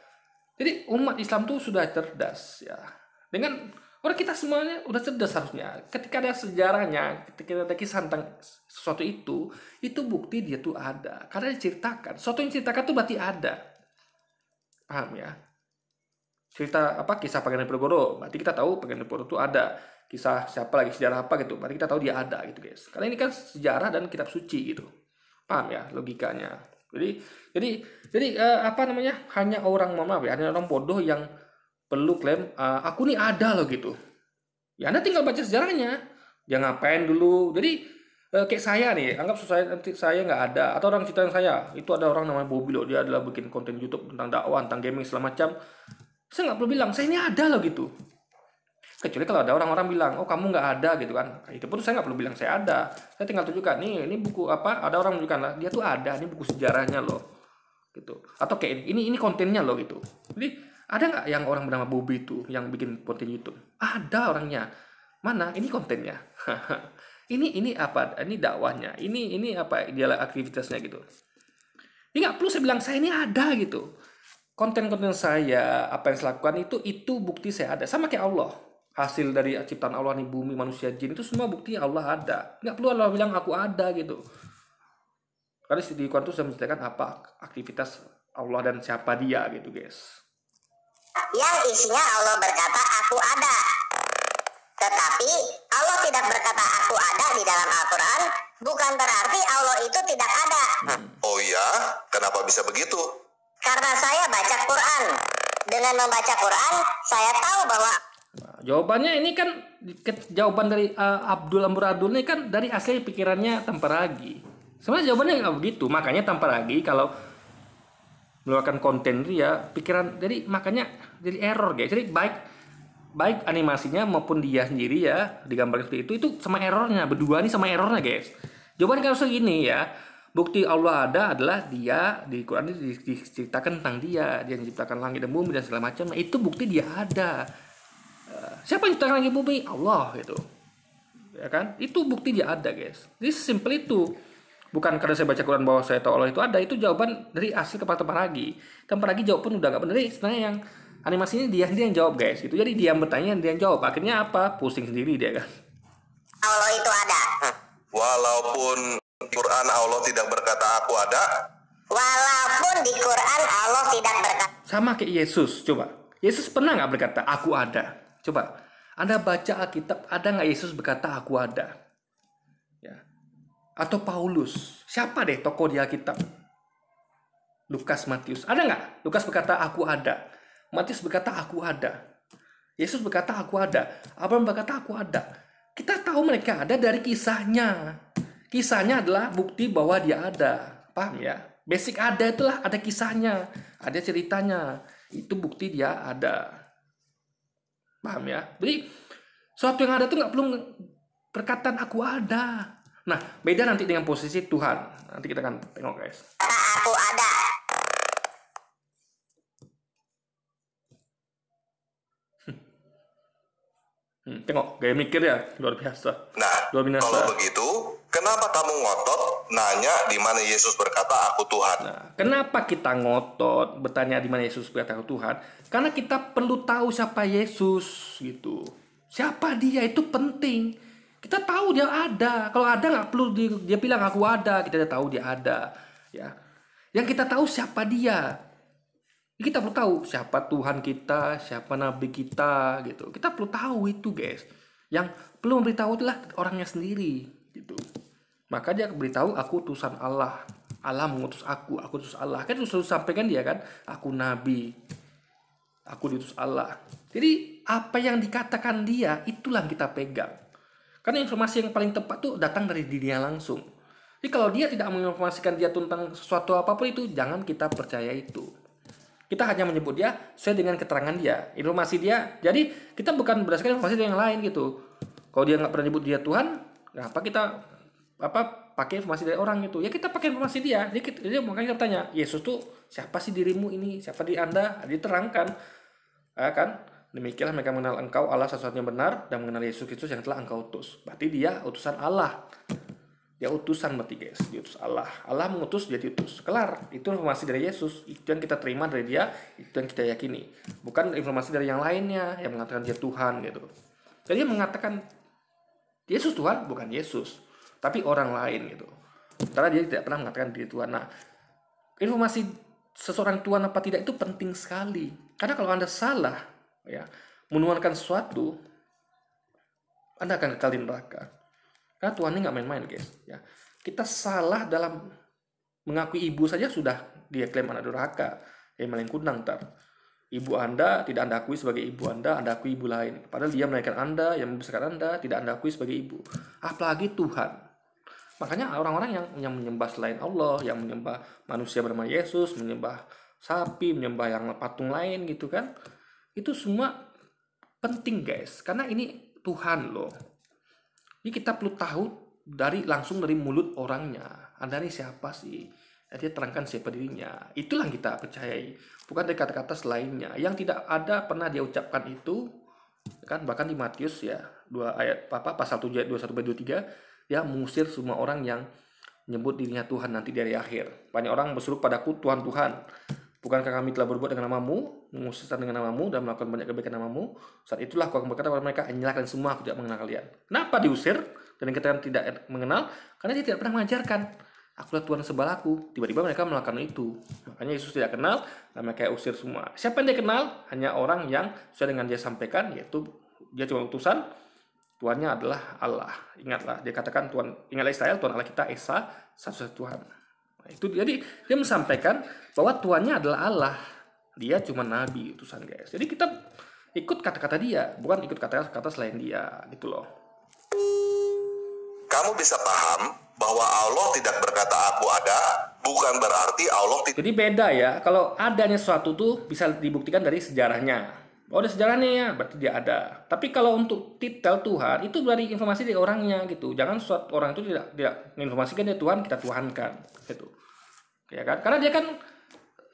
Jadi umat Islam tuh sudah cerdas ya. Dengan orang kita semuanya udah cerdas harusnya. Ketika ada sejarahnya, ketika ada kisah tentang sesuatu itu bukti dia tuh ada. Karena diceritakan. Sesuatu yang diceritakan tuh berarti ada. Paham ya? Cerita apa kisah Pangeran Diponegoro, berarti kita tahu Pangeran Diponegoro itu ada. Kisah siapa lagi, sejarah apa gitu, berarti kita tahu dia ada gitu, guys. Karena ini kan sejarah dan kitab suci gitu. Paham ya logikanya? Jadi apa namanya? Hanya orang hanya orang bodoh yang perlu klaim aku nih ada loh gitu. Ya Anda tinggal baca sejarahnya. Dia ngapain dulu. Jadi kayak saya nih, anggap saya nggak ada atau orang cerita yang saya itu ada orang namanya Bobby loh, dia adalah bikin konten YouTube tentang dakwah, tentang gaming segala macam. Saya nggak perlu bilang saya ini ada loh gitu. Kecuali kalau ada orang-orang bilang, oh kamu nggak ada gitu kan. Itu pun saya nggak perlu bilang saya ada. Saya tinggal tunjukkan, nih ini buku apa, ada orang menunjukkan lah, dia tuh ada, ini buku sejarahnya loh. Gitu. Atau kayak ini kontennya loh gitu. Jadi ada nggak yang orang bernama Bobby itu yang bikin konten YouTube? Ada orangnya. Mana? Ini kontennya. ini apa? Ini dakwahnya. Ini apa? Dia aktivitasnya gitu. Ini nggak perlu saya bilang saya ini ada gitu. Konten-konten saya, apa yang saya lakukan itu bukti saya ada. Sama kayak Allah. Hasil dari ciptaan Allah nih, bumi, manusia, jin, itu semua bukti Allah ada. Nggak perlu Allah bilang aku ada gitu. Karena di Quran itu sudah menceritakan apa aktivitas Allah dan siapa dia gitu, guys. Yang isinya Allah berkata aku ada. Tetapi Allah tidak berkata aku ada di dalam Al-Quran, bukan berarti Allah itu tidak ada. Oh ya? Kenapa bisa begitu? Karena saya baca Quran. Dengan membaca Quran, saya tahu bahwa Jawabannya ini kan jawaban dari Abdul Amburadul ini kan dari asli pikirannya Tamparagi. Sebenarnya jawabannya nggak begitu. Makanya Tamparagi kalau mengeluarkan konten itu ya pikiran, jadi makanya jadi error, guys. Jadi baik animasinya maupun dia sendiri ya digambarkan seperti itu sama errornya, berdua nih sama errornya, guys. Jawabannya kalau segini ya, bukti Allah ada adalah dia di Quran ini diceritakan tentang dia menciptakan langit dan bumi dan segala macam. Nah, itu bukti dia ada. Siapa yang ciptakan langit bumi? Allah gitu. Ya kan? Itu bukti dia ada, guys. Jadi simple itu. Bukan karena saya baca Quran bahwa saya tahu Allah itu ada. Itu jawaban dari asli kepala Tamparagi. Tamparagi jawab pun udah gak benar. Sebenarnya yang animasinya dia sendiri yang jawab, guys. Gitu. Jadi dia bertanya, dia yang jawab. Akhirnya apa? Pusing sendiri dia kan. Allah itu ada. Walaupun di Quran Allah tidak berkata aku ada. Walaupun di Quran Allah tidak berkata. Sama kayak Yesus. Coba. Yesus pernah gak berkata aku ada? Coba. Anda baca Alkitab, ada nggak Yesus berkata aku ada? Ya. Atau Paulus, siapa deh tokoh di Alkitab? Lukas, Matius, ada nggak? Lukas berkata aku ada, Matius berkata aku ada, Yesus berkata aku ada, Abraham berkata aku ada. Kita tahu mereka ada dari kisahnya. Kisahnya adalah bukti bahwa dia ada. Paham ya? Basic ada itulah ada kisahnya, ada ceritanya. Itu bukti dia ada. Paham ya? Jadi sesuatu yang ada itu nggak perlu perkataan aku ada. Nah, beda nanti dengan posisi Tuhan. Nanti kita akan tengok, guys. Aku ada. Tengok, gaya mikir ya, luar biasa. Nah, Luar biasa. kalau begitu, kenapa kamu ngotot nanya di mana Yesus berkata aku Tuhan? Nah, kenapa kita ngotot bertanya di mana Yesus berkata aku Tuhan? Karena kita perlu tahu siapa Yesus gitu. Siapa dia itu penting. Kita tahu dia ada. Kalau ada nggak perlu dia bilang aku ada. Kita udah tahu dia ada. Ya. Yang kita tahu siapa dia. Kita perlu tahu siapa Tuhan kita, siapa Nabi kita gitu. Kita perlu tahu itu, guys. Yang perlu memberitahu adalah orangnya sendiri gitu. Maka dia beritahu aku utusan Allah. Allah mengutus aku utus Allah. Kan selalu sampaikan dia kan, aku nabi, aku diutus Allah. Jadi apa yang dikatakan dia, itulah yang kita pegang. Karena informasi yang paling tepat tuh datang dari dirinya langsung. Jadi kalau dia tidak menginformasikan dia tentang sesuatu apapun itu, jangan kita percaya itu. Kita hanya menyebut dia sesuai dengan keterangan dia, informasi dia. Jadi kita bukan berdasarkan informasi dari yang lain gitu. Kalau dia nggak pernah nyebut dia Tuhan, kenapa kita pakai informasi dari orang itu? Ya kita pakai informasi dia. Jadi makanya kita tanya, Yesus tuh siapa sih dirimu ini? Siapa di Anda? Diterangkan, kan? Demikianlah mereka mengenal engkau Allah satu-satunya benar dan mengenal Yesus Kristus yang telah engkau utus. Berarti dia utusan Allah. Dia utusan berarti guys, diutus Allah. Allah mengutus, dia diutus. Kelar, itu informasi dari Yesus. Itu yang kita terima dari dia, itu yang kita yakini. Bukan informasi dari yang lainnya yang mengatakan dia Tuhan gitu. Jadi yang mengatakan Yesus Tuhan bukan Yesus, tapi orang lain gitu. Karena dia tidak pernah mengatakan diri Tuhan. Nah, informasi seseorang Tuhan apa tidak itu penting sekali. Karena kalau Anda salah, ya, menuhankan sesuatu, Anda akan kekal di neraka. Karena Tuhan ini nggak main-main, guys. Ya, kita salah dalam mengakui ibu saja sudah dia klaim anak durhaka, yang maling kundang ntar. Ibu Anda tidak Anda akui sebagai ibu Anda akui ibu lain. Padahal dia melahirkan Anda, yang membesarkan Anda, tidak Anda akui sebagai ibu. Apalagi Tuhan. Makanya orang-orang yang menyembah selain Allah, yang menyembah manusia bernama Yesus, menyembah sapi, menyembah yang patung lain gitu kan. Itu semua penting guys. Karena ini Tuhan loh. Jadi kita perlu tahu langsung dari mulut orangnya. Anda ini siapa sih? Dia terangkan siapa dirinya. Itulah yang kita percayai. Bukan dari kata-kata selainnya. Yang tidak ada pernah dia ucapkan itu. Kan bahkan di Matius ya. Pasal 7 ayat 21-23. Dia mengusir semua orang yang menyebut dirinya Tuhan nanti dari akhir. Banyak orang berseru padaku Tuhan, Tuhan. Bukankah kami telah berbuat dengan namamu, mengusir dengan namamu, dan melakukan banyak kebaikan namamu? Saat itulah aku akan berkata kepada mereka, nyalakan semua, aku tidak mengenal kalian. Kenapa diusir? Dan dikatakan tidak mengenal? Karena dia tidak pernah mengajarkan. Akulah Tuhan sebalaku. Tiba-tiba mereka melakukan itu. Makanya Yesus tidak kenal, dan mereka usir semua. Siapa yang dia kenal? Hanya orang yang sesuai dengan dia sampaikan, yaitu dia cuma utusan. Tuhannya adalah Allah. Ingatlah, dia katakan Tuhan, ingatlah Israel, Tuhan Allah kita Esa, satu-satunya Tuhan. Itu jadi dia menyampaikan bahwa Tuhannya adalah Allah. Dia cuma nabi utusan guys. Jadi kita ikut kata-kata dia, bukan ikut kata-kata selain dia gitu loh. Kamu bisa paham bahwa Allah tidak berkata aku ada, bukan berarti Allah tidak. Jadi beda ya. Kalau adanya sesuatu tuh bisa dibuktikan dari sejarahnya. Oh, ada sejarahnya ya, berarti dia ada. Tapi kalau untuk titel Tuhan itu dari informasi dari orangnya gitu. Jangan suatu orang itu tidak menginformasikan dia Tuhan, kita tuhankan gitu. Ya kan? Karena dia kan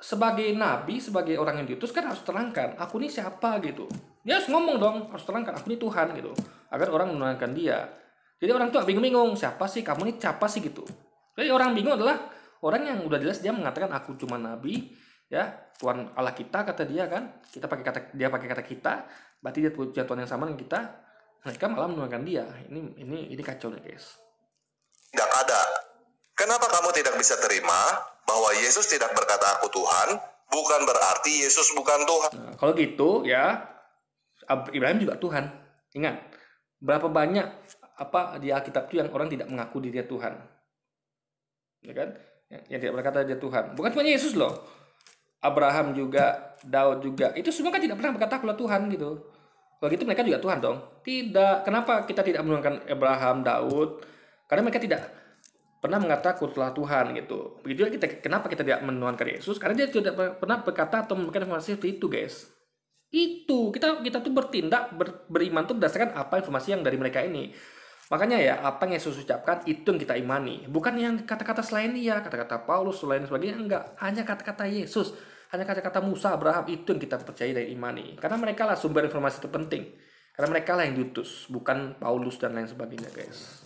sebagai nabi, sebagai orang yang diutus kan harus terangkan, aku ini siapa gitu. Dia harus ngomong dong, harus terangkan aku ini Tuhan gitu. Agar orang menuhankan dia. Jadi orang tuh bingung-bingung, siapa sih kamu ini siapa sih gitu. Jadi orang bingung adalah orang yang udah jelas dia mengatakan aku cuma nabi. Ya, Tuhan Allah kita kata dia kan, dia pakai kata kita, berarti dia punya Tuhan yang sama dengan kita. Mereka malah menuhankan dia. Ini kacau nih guys. Tidak ada. Kenapa kamu tidak bisa terima bahwa Yesus tidak berkata aku Tuhan, bukan berarti Yesus bukan Tuhan. Nah, kalau gitu ya, Ibrahim juga Tuhan. Ingat, berapa banyak di Alkitab itu yang orang tidak mengaku dirinya Tuhan, ya kan? Yang tidak berkata dia Tuhan. Bukan cuma Yesus loh. Abraham juga, Daud juga, itu semua kan tidak pernah berkata akulah Tuhan gitu. Kalau gitu mereka juga Tuhan dong? Tidak. Kenapa kita tidak menuhankan Abraham, Daud? Karena mereka tidak pernah mengatakan akulah Tuhan gitu. Begitu juga kenapa kita tidak menuhankan Yesus? Karena dia tidak pernah berkata atau memberikan informasi seperti itu guys. Itu kita tuh bertindak beriman tuh berdasarkan apa informasi yang dari mereka ini. Makanya ya apa yang Yesus ucapkan itu yang kita imani, bukan yang kata-kata selain dia, kata-kata Paulus selain sebagainya, enggak, hanya kata-kata Yesus, hanya kata-kata Musa, Abraham, itu yang kita percaya dan imani. Karena mereka lah sumber informasi terpenting, karena mereka lah yang diutus, bukan Paulus dan lain sebagainya guys.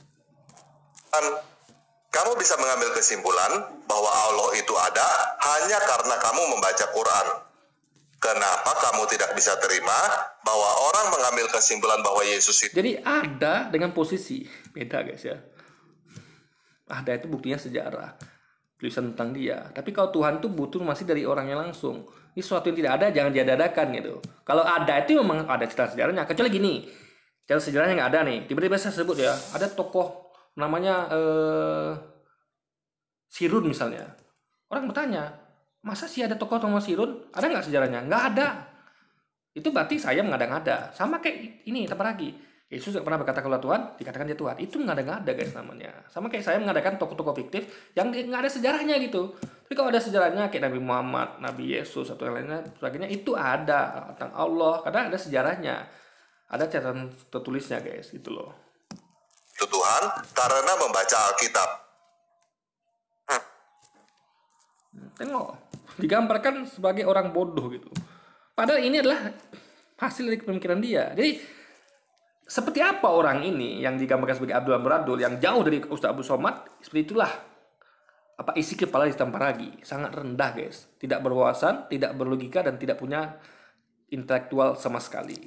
Kamu bisa mengambil kesimpulan bahwa Allah itu ada hanya karena kamu membaca Quran. Kenapa kamu tidak bisa terima bahwa orang mengambil kesimpulan bahwa Yesus itu... Jadi ada dengan posisi. Beda guys ya. Ada itu buktinya sejarah. Tulisan tentang dia. Tapi kalau Tuhan itu butuh masih dari orangnya langsung. Ini sesuatu yang tidak ada jangan diadakan gitu. Kalau ada itu memang ada cerita sejarahnya. Kecuali gini. Cerita sejarahnya nggak ada nih. Tiba-tiba saya sebut ya. Ada tokoh namanya... Sirun misalnya. Orang bertanya, masa sih ada tokoh nama Sirun? Ada nggak sejarahnya? Nggak ada. Itu berarti saya mengada-ngada. Sama kayak ini, apa lagi? Yesus nggak pernah berkata kepada Tuhan, dikatakan dia Tuhan. Itu ngada-ngada guys namanya. Sama kayak saya mengadakan tokoh-tokoh fiktif yang nggak ada sejarahnya gitu. Tapi kalau ada sejarahnya kayak Nabi Muhammad, Nabi Yesus atau yang lainnya sebagainya, itu ada tentang Allah. Karena ada sejarahnya, ada catatan tertulisnya guys, gitu loh. Itu Tuhan karena membaca Alkitab. Tengok, digambarkan sebagai orang bodoh gitu. Padahal ini adalah hasil dari pemikiran dia. Jadi seperti apa orang ini yang digambarkan sebagai Abdul Amradul yang jauh dari Ustaz Abdul Somad? Seperti itulah apa isi kepala ditampar lagi. Sangat rendah guys, tidak berwawasan, tidak berlogika, dan tidak punya intelektual sama sekali.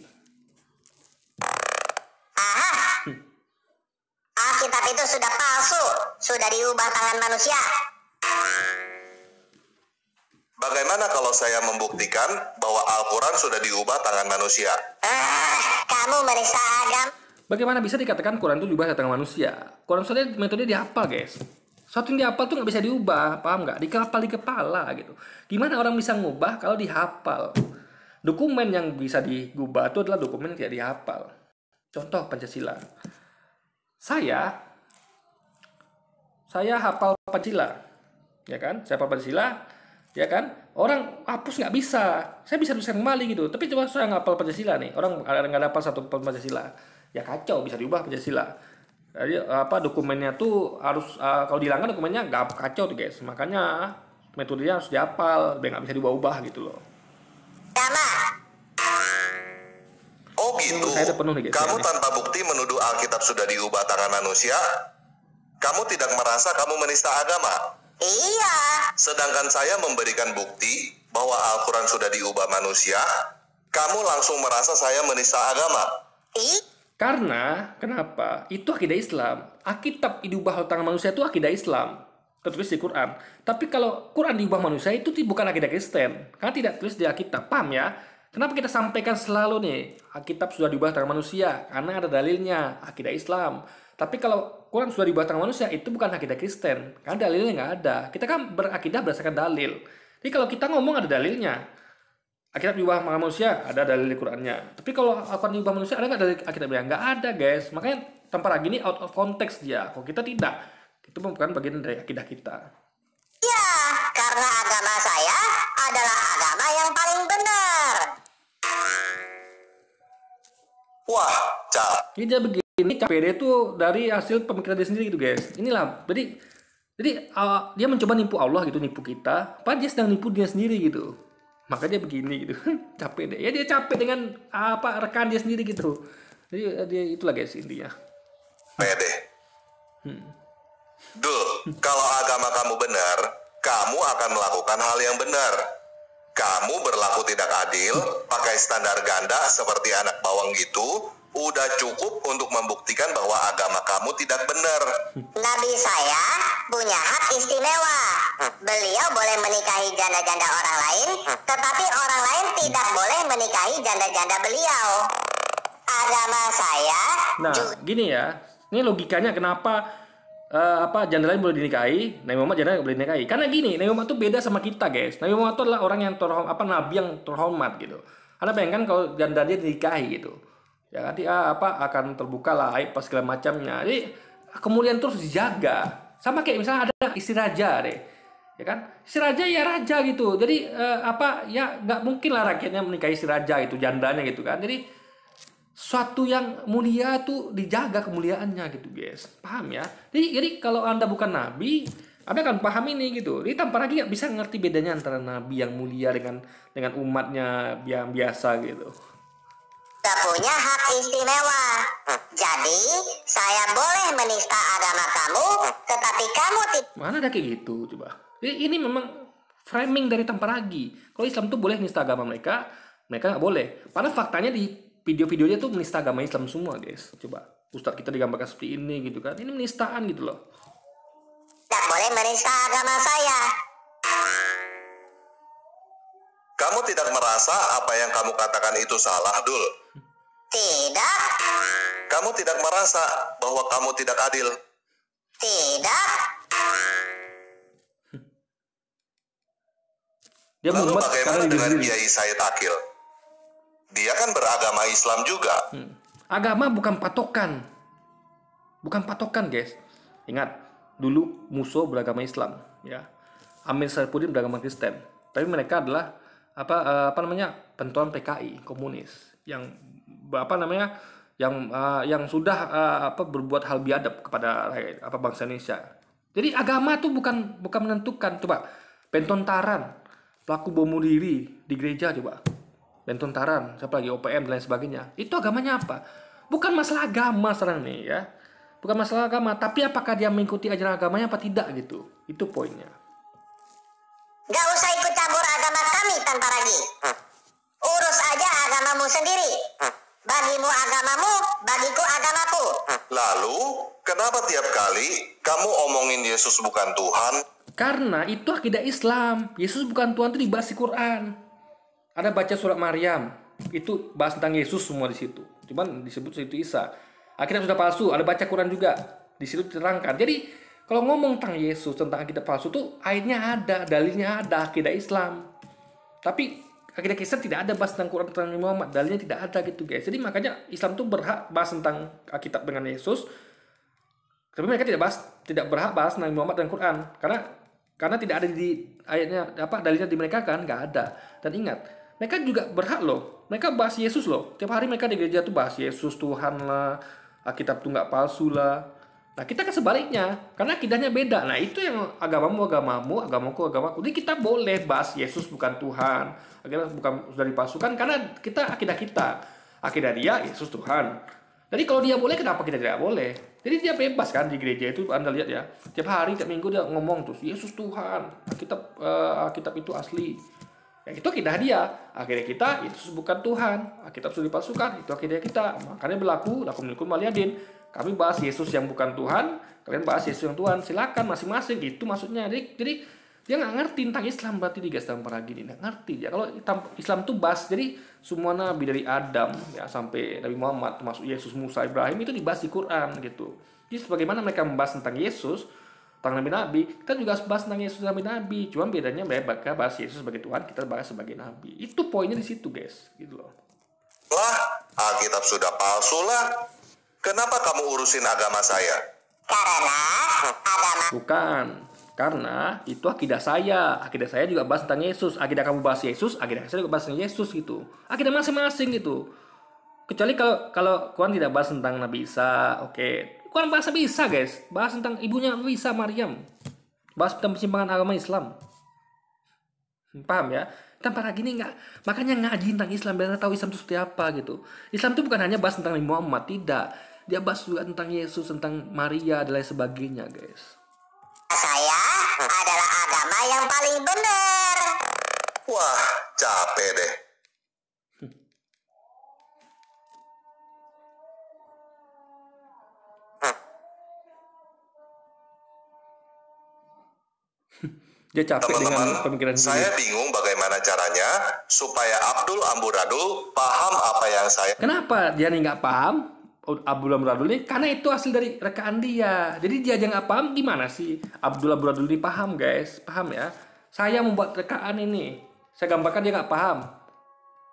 Alkitab itu sudah palsu, sudah diubah tangan manusia. Bagaimana kalau saya membuktikan bahwa Al-Quran sudah diubah tangan manusia? Kamu menista agama. Bagaimana bisa dikatakan Quran itu diubah tangan manusia? Quran soalnya metode dihafal guys. Satu yang dihafal tuh nggak bisa diubah, paham nggak? Dihafal di kepala gitu. Gimana orang bisa ngubah kalau dihafal? Dokumen yang bisa diubah itu adalah dokumen yang tidak dihafal. Contoh Pancasila. Saya hafal Pancasila, ya kan? Saya hafal Pancasila, ya kan? Orang hapus nggak bisa. Saya bisa tuliskan kembali gitu. Tapi coba saya ngapal Pancasila nih. Orang nggak hafal satu Pancasila. Ya kacau, bisa diubah Pancasila. Jadi apa dokumennya tuh harus kalau dihilangkan dokumennya nggak kacau tuh guys. Makanya metodenya harus dihafal, biar nggak bisa diubah-ubah gitu loh. Oh gitu. Saya udah penuh nih, guys. Kamu tanpa bukti menuduh Alkitab sudah diubah tangan manusia. Kamu tidak merasa kamu menista agama? Iya. Sedangkan saya memberikan bukti bahwa Al-Quran sudah diubah manusia, kamu langsung merasa saya menista agama. Karena, kenapa? Itu akidah Islam. Alkitab diubah tangan manusia itu akidah Islam. Tertulis di Quran. Tapi kalau Quran diubah manusia itu bukan akidah Kristen. Karena tidak tulis di Alkitab. Paham ya? Kenapa kita sampaikan selalu nih, Alkitab sudah diubah tangan manusia? Karena ada dalilnya, akidah Islam. Tapi kalau Quran sudah diubah tangan manusia, itu bukan akidah Kristen. Karena dalilnya nggak ada. Kita kan berakidah berdasarkan dalil. Jadi kalau kita ngomong ada dalilnya. Alkitab diubah tangan manusia, ada dalil di Qurannya. Tapi kalau Al-Quran diubah manusia, ada nggak dalil Alkitabnya? Nggak ada guys. Makanya tanpa lagi ini out of context dia. Kalau kita tidak, itu bukan bagian dari akidah kita. Ya, karena agama saya adalah agama yang paling benar. Wah, Cak. Ini dia begini, KPD itu dari hasil pemikiran dia sendiri gitu guys. Inilah, jadi dia mencoba nipu Allah gitu, nipu kita. Padahal dia sedang nipu dia sendiri gitu. Makanya dia begini gitu. Capek deh. Ya dia capek dengan rekan dia sendiri gitu. Jadi dia itulah guys intinya. Pede. Dul, kalau agama kamu benar, kamu akan melakukan hal yang benar. Kamu berlaku tidak adil, pakai standar ganda seperti anak bawang gitu, udah cukup untuk membuktikan bahwa agama kamu tidak benar. Nabi saya punya hak istimewa. Beliau boleh menikahi janda-janda orang lain, tetapi orang lain tidak boleh menikahi janda-janda beliau. Agama saya Nah, gini ya. Ini logikanya kenapa janda lain boleh dinikahi, Nabi Muhammad janda nggak boleh dinikahi. Karena gini, Nabi Muhammad tuh beda sama kita, guys. Nabi Muhammad itu adalah orang yang nabi yang terhormat gitu. Anda bayangkan kalau janda dia dinikahi gitu. Ya nanti akan terbuka lah aib pas segala macamnya. Jadi kemuliaan terus dijaga. Sama kayak misalnya ada istri raja deh. Ya kan? Istri raja ya raja gitu. Jadi ya nggak mungkin lah rakyatnya menikahi istri raja itu jandanya gitu kan. Jadi suatu yang mulia tuh dijaga kemuliaannya gitu guys, paham ya? Jadi kalau Anda bukan nabi, Anda akan paham ini gitu. Jadi tanpa lagi nggak bisa ngerti bedanya antara nabi yang mulia dengan umatnya yang biasa gitu. tidak punya hak istimewa. Jadi saya boleh menista agama kamu, tetapi kamu tidak. Mana ada kayak gitu coba? Jadi ini memang framing dari Tamparagi. Kalau Islam tuh boleh menista agama mereka nggak boleh. Padahal faktanya di video-videonya tuh menista agama Islam semua guys. Coba Ustadz kita digambarkan seperti ini gitu kan. Ini menistaan gitu loh. Tidak boleh menista agama saya. Kamu tidak merasa apa yang kamu katakan itu salah, Dul? Tidak. Kamu tidak merasa bahwa kamu tidak adil? Tidak. Dia Lalu mengumat bagaimana karena dengan diri. Kiai Said Akil? Dia kan beragama Islam juga. Agama bukan patokan. Bukan patokan, guys. Ingat, dulu Musso beragama Islam, ya. Amir Syarifuddin beragama Kristen. Tapi mereka adalah pentolan PKI, komunis yang yang sudah berbuat hal biadab kepada rakyat, bangsa Indonesia. Jadi agama tuh bukan menentukan. Coba pentontaran, pelaku bom bunuh diri di gereja, coba pentontaran, siapa lagi, OPM dan lain sebagainya. Itu agamanya apa? Bukan masalah agama sekarang nih, ya. Bukan masalah agama, tapi apakah dia mengikuti ajaran agamanya apa tidak gitu. Itu poinnya. Gak usah ikut campur agama kami tanpa lagi. Urus aja agamamu sendiri. Bagimu agamamu, bagiku agamaku. Lalu, kenapa tiap kali kamu omongin Yesus bukan Tuhan? Karena itu akidah Islam. Yesus bukan Tuhan itu dibahas di Quran. Ada baca surat Maryam, itu bahas tentang Yesus semua di situ. Cuman disebut itu Isa. Akidah sudah palsu, ada baca Quran juga. Di situ diterangkan. Jadi kalau ngomong tentang Yesus, tentang akidah palsu tuh ayatnya ada, dalilnya ada, akidah Islam. Tapi akidah Kristen tidak ada bahas tentang Quran, tentang Nabi Muhammad, dalilnya tidak ada gitu, guys. Jadi makanya Islam tuh berhak bahas tentang kitab dengan Yesus. Tapi mereka tidak berhak bahas Nabi Muhammad dan Quran karena tidak ada di ayatnya dalilnya di mereka kan nggak ada. Dan ingat, mereka juga berhak loh. Mereka bahas Yesus loh. Tiap hari mereka di gereja tuh bahas Yesus Tuhan lah, Alkitab tuh nggak palsu lah. Nah kita kan sebaliknya, karena akidahnya beda. Nah itu yang agamamu, agamaku. Jadi kita boleh bahas Yesus bukan Tuhan, akhirnya bukan sudah dipalsukan karena kita akidah dia Yesus Tuhan. Jadi kalau dia boleh, kenapa kita tidak boleh? Jadi dia bebas kan di gereja itu, Anda lihat ya. Tiap hari, tiap minggu dia ngomong terus Yesus Tuhan, Alkitab itu asli. Ya itu akidah dia. Akidah kita Yesus bukan Tuhan, Alkitab sudah dipalsukan, itu akidah kita. Makanya berlaku lakum minkum waliyadin. Kami bahas Yesus yang bukan Tuhan, kalian bahas Yesus yang Tuhan. Silakan masing-masing, itu maksudnya. Jadi dia nggak ngerti tentang Islam, berarti di guys tanpa lagi nggak ngerti ya. Kalau Islam tuh bahas, jadi semua nabi dari Adam ya sampai Nabi Muhammad, termasuk Yesus, Musa, Ibrahim itu dibahas di Quran gitu. Jadi sebagaimana mereka membahas tentang Yesus, tentang nabi-nabi, kita juga bahas tentang Yesus dan nabi-nabi. Cuma bedanya mereka bahas Yesus sebagai Tuhan, kita bahas sebagai nabi. Itu poinnya di situ, guys, gitu loh. Lah, Alkitab sudah palsu lah. Kenapa kamu urusin agama saya? Karena agama Bukan. Karena itu akidah saya. Akidah saya juga bahas tentang Yesus. Akidah kamu bahas Yesus, akidah saya juga bahas tentang Yesus gitu. Akidah masing-masing gitu. Kecuali kalau Quran tidak bahas tentang Nabi Isa, oke. Quran bahas Nabi Isa, guys. Bahas tentang ibunya Nabi Isa, Maryam. Bahas tentang persimpangan agama Islam. Paham ya? Tanpa lagi ini nggak. Makanya ngaji tentang Islam biar tahu Islam itu seperti apa gitu. Islam itu bukan hanya bahas tentang Nabi Muhammad, tidak. Dia bahas juga tentang Yesus, tentang Maria dan lain sebagainya, guys. saya adalah agama yang paling benar. Wah, capek deh. Dia capek dengan Teman-teman, pemikiran saya sendiri. bingung bagaimana caranya supaya Abdul Amburadul paham apa yang saya... Kenapa dia nih nggak paham? Abdul Amburadul ini karena itu hasil dari rekaan dia. Jadi dia aja nggak paham, gimana sih Abdul Amburadul ini paham, guys? Paham ya? Saya membuat rekaan ini, saya gambarkan dia nggak paham.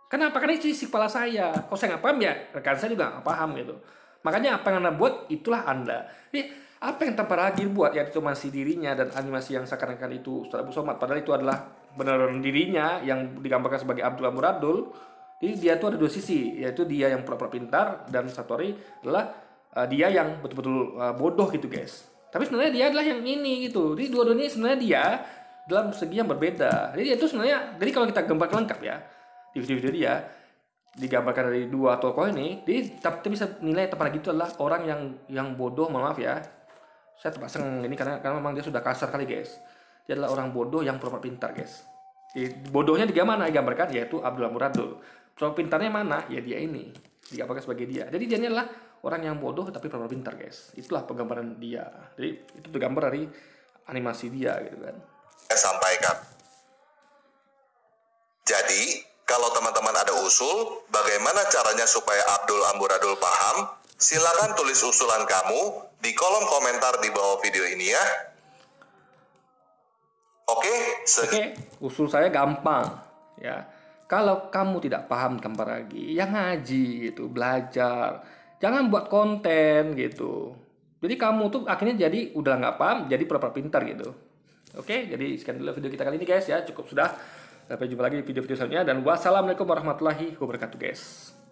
Kenapa? Karena itu isi kepala saya. Kalau saya nggak paham ya rekan saya juga nggak paham gitu. Makanya apa yang Anda buat itulah Anda. Jadi apa yang tanpa lagi buat ya itu masih dirinya dan animasi yang seakan-akan itu Ustaz Abu Somad, padahal itu adalah benar-benar dirinya yang digambarkan sebagai Abdul Amburadul. Jadi dia tuh ada dua sisi, yaitu dia yang pura-pura pintar dan satu hari adalah dia yang betul-betul bodoh gitu, guys. Tapi sebenarnya dia adalah yang ini gitu. Jadi dua-duanya sebenarnya dia dalam segi yang berbeda. Jadi itu sebenarnya, jadi kalau kita gambarkan lengkap ya di video-video dia digambarkan dari dua tokoh ini, jadi kita bisa nilai tepat lagi itu adalah orang yang bodoh, mohon maaf ya. Saya terpaksa ini karena memang dia sudah kasar kali, guys. Dia adalah orang bodoh yang pura-pura pintar, guys. Jadi, bodohnya digambarkan yaitu Abdul Amburadul. Pura-pura pintarnya mana? Ya dia ini. Digambarkan sebagai dia. Jadi dia ini adalah orang yang bodoh tapi pura-pura pintar, guys. Itulah penggambaran dia. Jadi itu tergambar dari animasi dia gitu kan. saya sampaikan. Jadi, kalau teman-teman ada usul, bagaimana caranya supaya Abdul Amburadul paham, silakan tulis usulan kamu di kolom komentar di bawah video ini ya. Oke? Oke, usul saya gampang ya. Kalau kamu tidak paham gambar lagi, ya ngaji gitu, belajar. Jangan buat konten gitu. Jadi kamu tuh akhirnya jadi udah nggak paham, jadi pura-pura pintar gitu. Oke, jadi sekian dulu video kita kali ini guys ya, cukup sudah. Sampai jumpa lagi di video-video selanjutnya dan wassalamualaikum warahmatullahi wabarakatuh guys.